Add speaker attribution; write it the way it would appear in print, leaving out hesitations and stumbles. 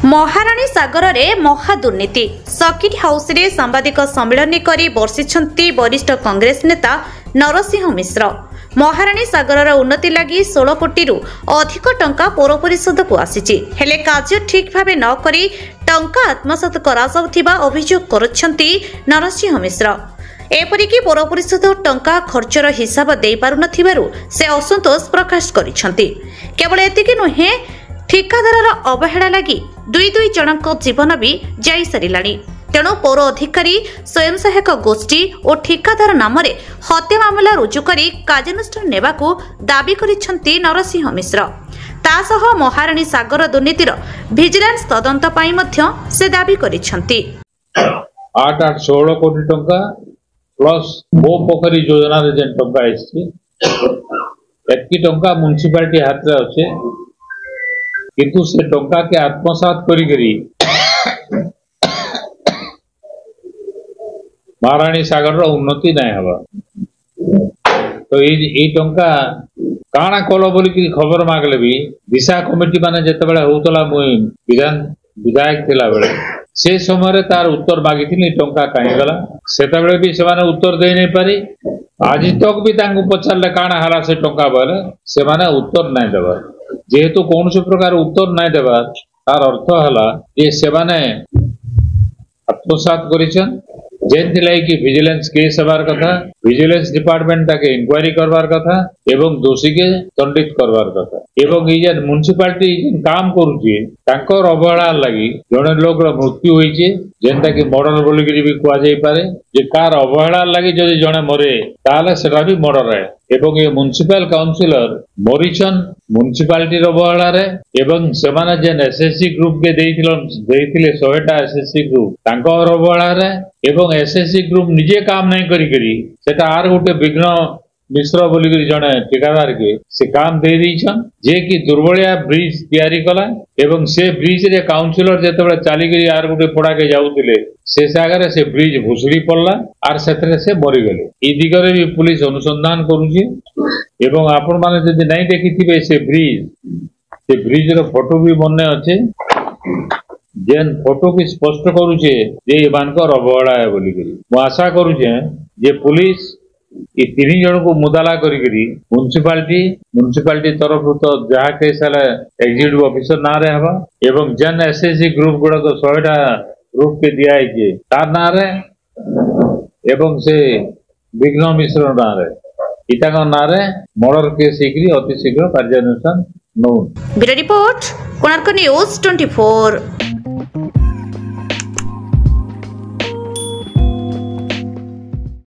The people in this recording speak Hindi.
Speaker 1: महाराणी सागर में महादुर्नीति सर्किट हाउस रे सांबादिक सम्मेलन करी बर्षिछंती वरिष्ठ कांग्रेस नेता नरसिंह मिश्र। महाराणी सागर उन्नति लगी 16 कोटी अधिक टंका पौर परिषद को आसीछि, हेले कार्य ठीक भाव न करी टंका आत्मसात करा जाउथिबा अभियोग करछंती नरसिंह मिश्र। एपरिकी पौर परिषद टंका खर्चर हिसाब दे पारु नथिबारु से असंतोष प्रकाश करिछंती। केवल एतिकी नुहे, ठिकादार अवहेला लगी दुई जनक जीवन भी जाई सारिलाणी। तेणु पौर अधिकारी स्वयं सहायक गोष्ठी और ठिकादार नाम हत्या मामला रुजु करी कार्यानुष्ठान नेबाकू दाबी करिछंती नरसिंह मिश्र। तासह महाराणी सागर दुर्नीतिर विजिलेंस तदंत पाई मध्य से दाबी करिछंती।
Speaker 2: 8-16 कोटी टंका प्लस मो पोखरी योजना रे जेन टंका आइछि एतकी टंका म्युनिसिपालिटी हाथ रे अछि, किंतु से टंका के आत्मसात करी करी महाराणी सागर रो उन्नति नहीं हवा। तो ये टंका काना कल बोली खबर मागले भी दिशा कमिटी माने जते बेले होतला मुई विधायक थिला बेले से समय तार उत्तर मागिथिनी टंका काहे गला, सेता बेले भी सेमाने उत्तर दे नहीं पारी। आज तक भी तांको पचारले काना हला से टंका बोले सेमाने उत्तर नहीं देबा। जेहेतु कौन से प्रकार उत्तर नहीं देबा तार अर्थ हला ये सेमाने आत्मसात करिछन, जेंति लाइक विजिलेंस केस हबार कथा, विजिलेंस डिपार्टमेंट ताके इंक्वायरी करवार कथा एवं दोषी के दंडित करवार कथा। एवं ये म्युनिसिपालिटी काम करूची तांकर अवहेला लगी जने लोक मृत्यु होईचे, जेंता कि मर्डर बोली भी कुआ जाई पारे। जे कार अवहेला लगी जदि जने मरे ताले सेटा भी मर्डर है। एवं ये म्युनिसिपल काउंसिलर मरीछन म्युनिसिपालिटी अवहेला रे एवं सेमाने जेन एसएससी ग्रुप के देइथिले 100टा एसएससी ग्रुप तांकर अवहेला रे एवं एसएससी ग्रुप निजे काम नहीं करी करी सेटा आर गोटे विघ्न मिश्र बोली जड़े ठिकादार के से काम दे दीछन जे कि दुर्बलिया ब्रिज तैयारी कला एवं से ब्रिज रे काउंसिलर जेते बेले चाली करी आर गोटे पड़ा के जाउतिले से सागरे से ब्रिज भुसुड़ी पड़ला आर सेतरे से मरी गले। ई दिगरे भी पुलिस अनुसंधान करूची एवं आपण माने जदि नहीं देखिथिबे से ब्रिज रो फोटो भी मने अच्छे, जेन फोटो की स्पष्ट करूचे जे एमानकर अवहेला है बोली करी। मु आशा करूचे जे पुलिस ये 3 जन को मुदाला करी करी म्युनिसिपालिटी तरफ तो जहाँ केस है एग्जीक्यूटिव ऑफिसर ना रे हवा एवं जन एसएससी ग्रुप गुड़ा तो 100टा ग्रुप के दिया है तार ना रे एवं से विघ्न मिश्र ना रे इटा ना रे मर्डर केस अति शीघ्र कार्यानुष्ठान नौ।
Speaker 1: Bureau report Konark news 24।